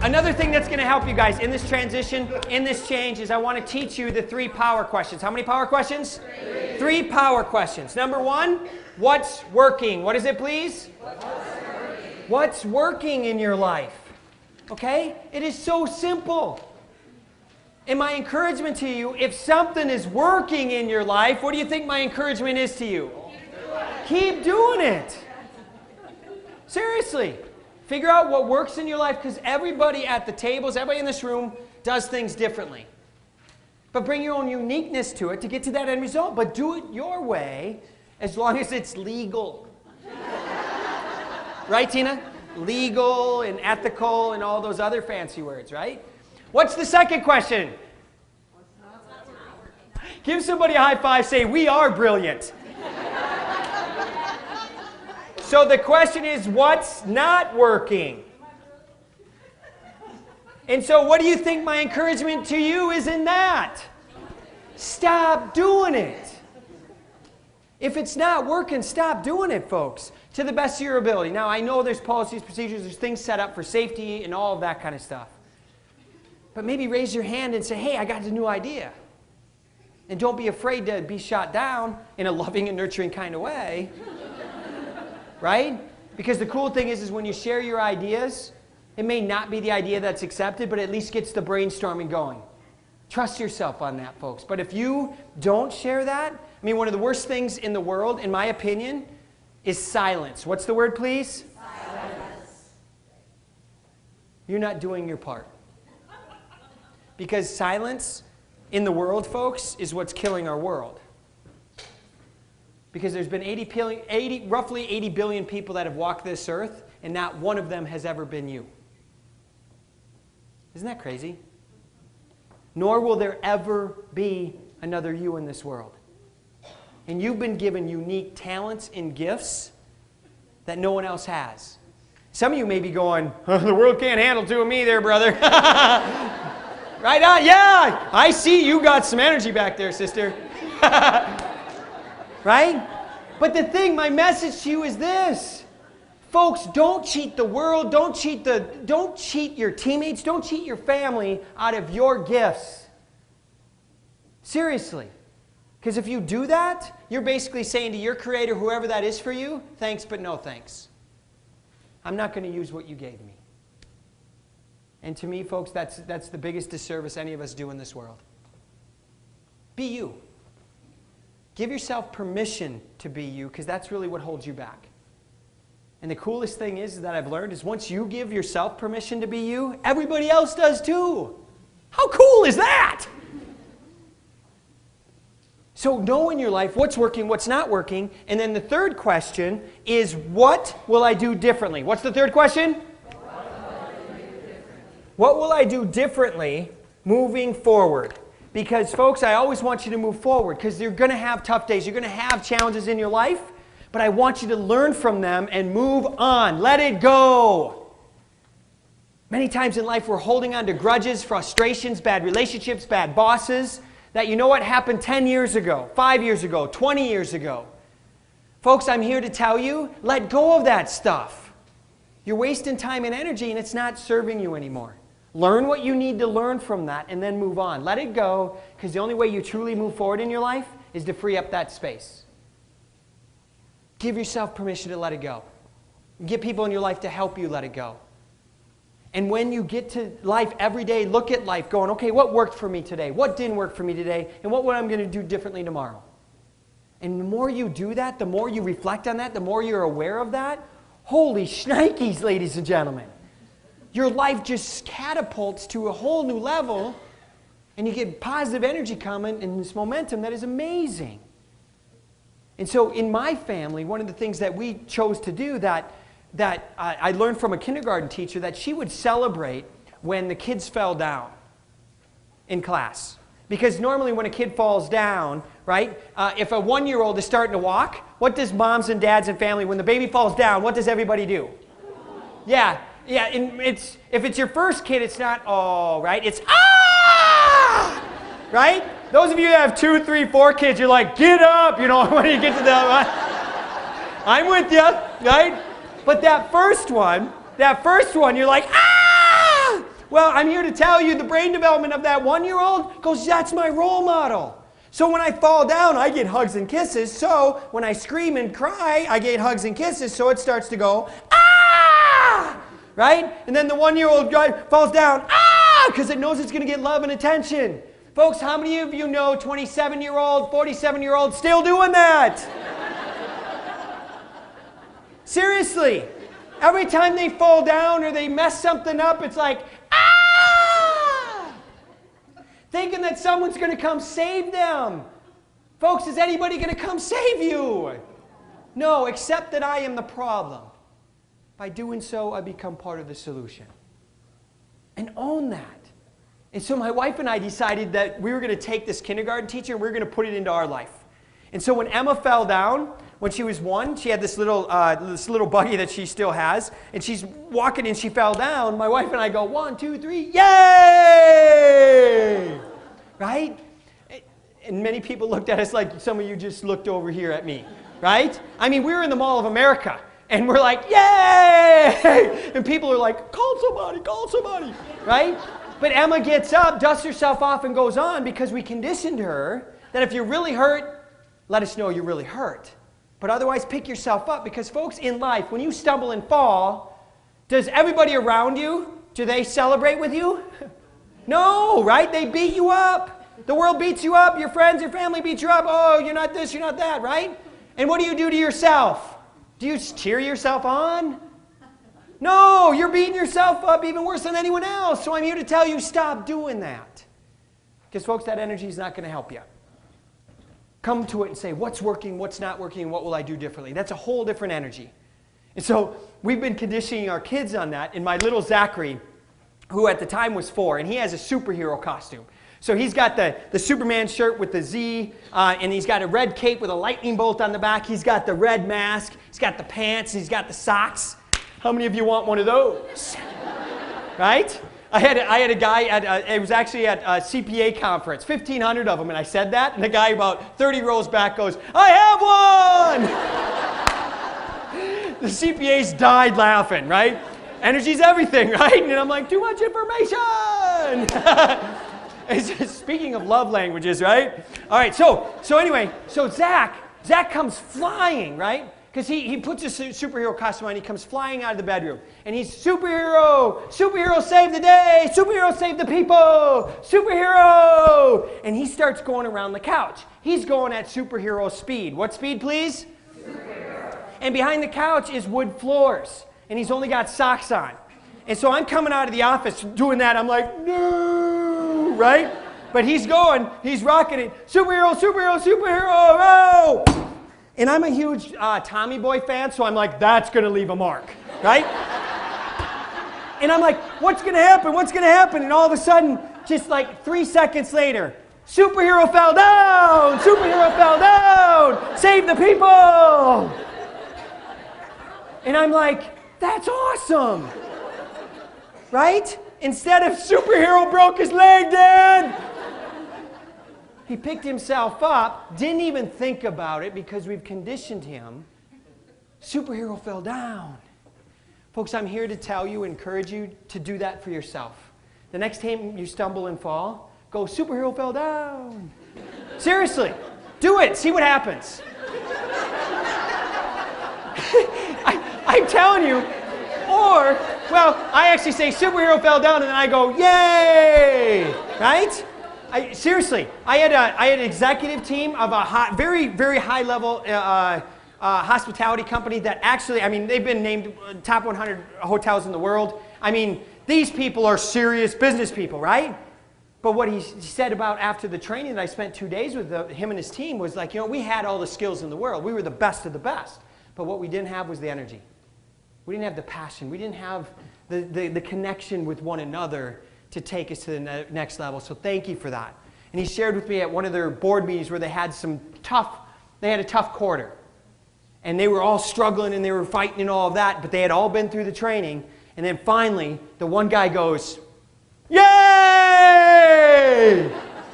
Another thing that's going to help you guys in this transition, in this change, is I want to teach you the 3 power questions. How many power questions? 3 power questions. Number 1, what's working? What is it, please? What's working in your life? Okay? It is so simple. And my encouragement to you, if something is working in your life, what do you think my encouragement is to you? Keep doing it. Seriously. Figure out what works in your life, because everybody at the tables, everybody in this room does things differently. But bring your own uniqueness to it to get to that end result. But do it your way as long as it's legal. Right, Tina? Legal and ethical and all those other fancy words, right? What's the second question? Give somebody a high five, say, we are brilliant. So the question is, what's not working? And so what do you think my encouragement to you is in that? Stop doing it. If it's not working, stop doing it, folks, to the best of your ability. Now, I know there's policies, procedures, there's things set up for safety and all of that kind of stuff. But maybe raise your hand and say, hey, I got a new idea. And don't be afraid to be shot down in a loving and nurturing kind of way. Right? Because the cool thing is when you share your ideas, it may not be the idea that's accepted, but at least gets the brainstorming going. Trust yourself on that, folks. But if you don't share that, I mean, one of the worst things in the world, in my opinion, is silence. What's the word, please? Silence. You're not doing your part. Because silence in the world, folks, is what's killing our world. Because there's been roughly 80 billion people that have walked this earth, and not one of them has ever been you. Isn't that crazy? Nor will there ever be another you in this world. And you've been given unique talents and gifts that no one else has. Some of you may be going, oh, the world can't handle 2 of me there, brother. Right on? Yeah, I see you got some energy back there, sister. Right? But the thing, my message to you is this. Folks, don't cheat the world, don't cheat your teammates, don't cheat your family out of your gifts. Seriously. Because if you do that, you're basically saying to your creator, whoever that is for you, thanks but no thanks. I'm not going to use what you gave me. And to me, folks, that's the biggest disservice any of us do in this world. Be you. Give yourself permission to be you, because that's really what holds you back. And the coolest thing is that I've learned is once you give yourself permission to be you, everybody else does too. How cool is that? So know in your life what's working, what's not working. And then the third question is, what will I do differently? What's the third question? What will I do differently moving forward? Because, folks, I always want you to move forward, because you're going to have tough days. You're going to have challenges in your life, but I want you to learn from them and move on. Let it go. Many times in life, we're holding on to grudges, frustrations, bad relationships, bad bosses, that you know what happened 10 years ago, 5 years ago, 20 years ago. Folks, I'm here to tell you, let go of that stuff. You're wasting time and energy, and it's not serving you anymore. Learn what you need to learn from that and then move on. Let it go, because the only way you truly move forward in your life is to free up that space. Give yourself permission to let it go. Get people in your life to help you let it go. And when you get to life every day, look at life going, okay, what worked for me today? What didn't work for me today? And what am I going to do differently tomorrow? And the more you do that, the more you reflect on that, the more you're aware of that, holy shnikes, ladies and gentlemen. Your life just catapults to a whole new level, and you get positive energy coming and this momentum that is amazing. And so in my family, one of the things that we chose to do that I learned from a kindergarten teacher, that she would celebrate when the kids fell down in class. Because normally when a kid falls down, right, if a 1-year-old is starting to walk, what does moms and dads and family, when the baby falls down, what does everybody do? Yeah, and if it's your first kid, it's not, oh, right? It's, ah! Right? Those of you that have 2, 3, 4 kids, you're like, get up, you know, when you get to the, I'm with you, right? But that first one, you're like, ah! Well, I'm here to tell you the brain development of that 1-year-old goes, that's my role model. So when I fall down, I get hugs and kisses. So when I scream and cry, I get hugs and kisses. So it starts to go, ah! Right? And then the 1-year-old guy falls down, ah! Because it knows it's going to get love and attention. Folks, how many of you know 27-year-old, 47-year-old still doing that? Seriously. Every time they fall down or they mess something up, it's like, ah! Thinking that someone's going to come save them. Folks, is anybody going to come save you? No, except that I am the problem. By doing so, I become part of the solution. And own that. And so my wife and I decided that we were going to take this kindergarten teacher and we were going to put it into our life. And so when Emma fell down, when she was 1, she had this little buggy that she still has, and she's walking and she fell down. My wife and I go, 1, 2, 3, yay! Right? And many people looked at us like some of you just looked over here at me, right? I mean, we were in the Mall of America, and we're like, yay! And people are like, call somebody, right? But Emma gets up, dusts herself off, and goes on because we conditioned her that if you're really hurt, let us know you're really hurt. But otherwise, pick yourself up because, folks, in life, when you stumble and fall, does everybody around you, do they celebrate with you? No, right? They beat you up. The world beats you up. Your friends, your family beats you up. Oh, you're not this, you're not that, right? And what do you do to yourself? Do you cheer yourself on? No, you're beating yourself up even worse than anyone else. So I'm here to tell you, stop doing that. Because, folks, that energy is not going to help you. Come to it and say, what's working, what's not working, what will I do differently? That's a whole different energy. And so we've been conditioning our kids on that. And my little Zachary, who at the time was 4, and he has a superhero costume. So he's got the Superman shirt with the Z, and he's got a red cape with a lightning bolt on the back. He's got the red mask. He's got the pants. He's got the socks. How many of you want one of those? Right? I had a guy it was actually at a CPA conference, 1,500 of them, and I said that, and the guy about 30 rows back goes, I have one! The CPAs died laughing, right? Energy's everything, right? And I'm like, too much information! Speaking of love languages, right? All right, so anyway, Zach comes flying, right? Because he puts his superhero costume on, he comes flying out of the bedroom. And he's superhero save the day, superhero save the people, superhero! And he starts going around the couch. He's going at superhero speed. What speed, please? Superhero. And behind the couch is wood floors. And he's only got socks on. And so I'm coming out of the office doing that. I'm like, no, right? But he's rocking it. Superhero, oh! And I'm a huge Tommy Boy fan, so I'm like, that's going to leave a mark, right? And I'm like, what's going to happen? What's going to happen? And all of a sudden, just like 3 seconds later, superhero fell down! Superhero fell down! Save the people! And I'm like, that's awesome! Right? Instead of superhero broke his leg, Dad! He picked himself up, didn't even think about it because we've conditioned him. Superhero fell down. Folks, I'm here to tell you, encourage you to do that for yourself. The next time you stumble and fall, go, superhero fell down. Seriously, do it. See what happens. I'm telling you. Or, well, I actually say superhero fell down and then I go, yay! Right? Seriously, I had an executive team of a very, very high-level hospitality company that actually, I mean, they've been named top 100 hotels in the world. I mean, these people are serious business people, right? But what he said about after the training that I spent 2 days with him and his team was like, we had all the skills in the world. We were the best of the best. But what we didn't have was the energy. We didn't have the passion. We didn't have the connection with one another to take us to the next level. So thank you for that. And he shared with me at one of their board meetings where they had a tough quarter. And they were all struggling and they were fighting and all of that, but they had all been through the training. And then finally, the one guy goes, yay!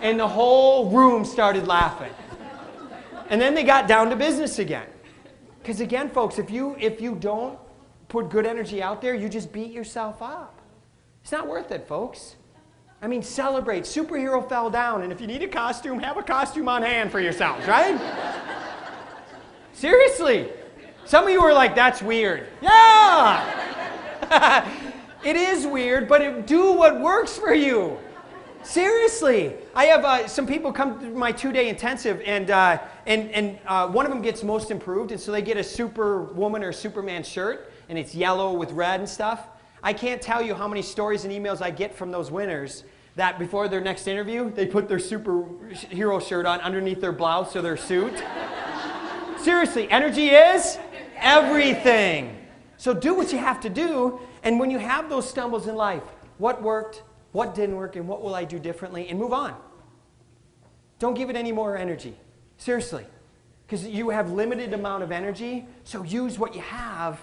And the whole room started laughing. And then they got down to business again. Because again, folks, if you don't put good energy out there, you just beat yourself up. It's not worth it, folks. I mean, celebrate. Superhero fell down, and if you need a costume, have a costume on hand for yourselves, right? Seriously. Some of you are like, that's weird. Yeah! It is weird, but do what works for you. Seriously. I have some people come to my 2-day intensive, and one of them gets most improved, and so they get a Superwoman or Superman shirt, and it's yellow with red and stuff. I can't tell you how many stories and emails I get from those winners that before their next interview, they put their superhero shirt on underneath their blouse or their suit. Seriously, energy is everything. So do what you have to do, and when you have those stumbles in life, what worked, what didn't work, and what will I do differently, and move on. Don't give it any more energy. Seriously. Because you have limited amount of energy, so use what you have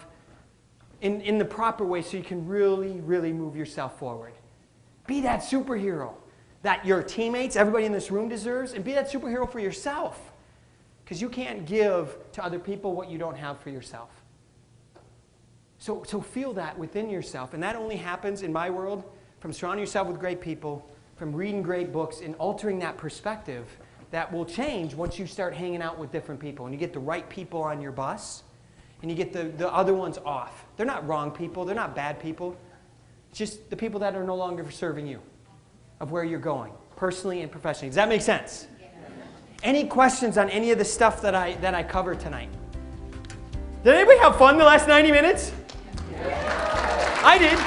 in the proper way so you can really, really move yourself forward. Be that superhero that your teammates, everybody in this room deserves, and be that superhero for yourself. Because you can't give to other people what you don't have for yourself. So feel that within yourself, and that only happens in my world from surrounding yourself with great people, from reading great books, and altering that perspective that will change once you start hanging out with different people, and you get the right people on your bus, and you get the other ones off. They're not wrong people. They're not bad people. It's just the people that are no longer serving you, of where you're going, personally and professionally. Does that make sense? Yeah. Any questions on any of the stuff that I covered tonight? Did anybody have fun the last 90 minutes? Yeah. I did.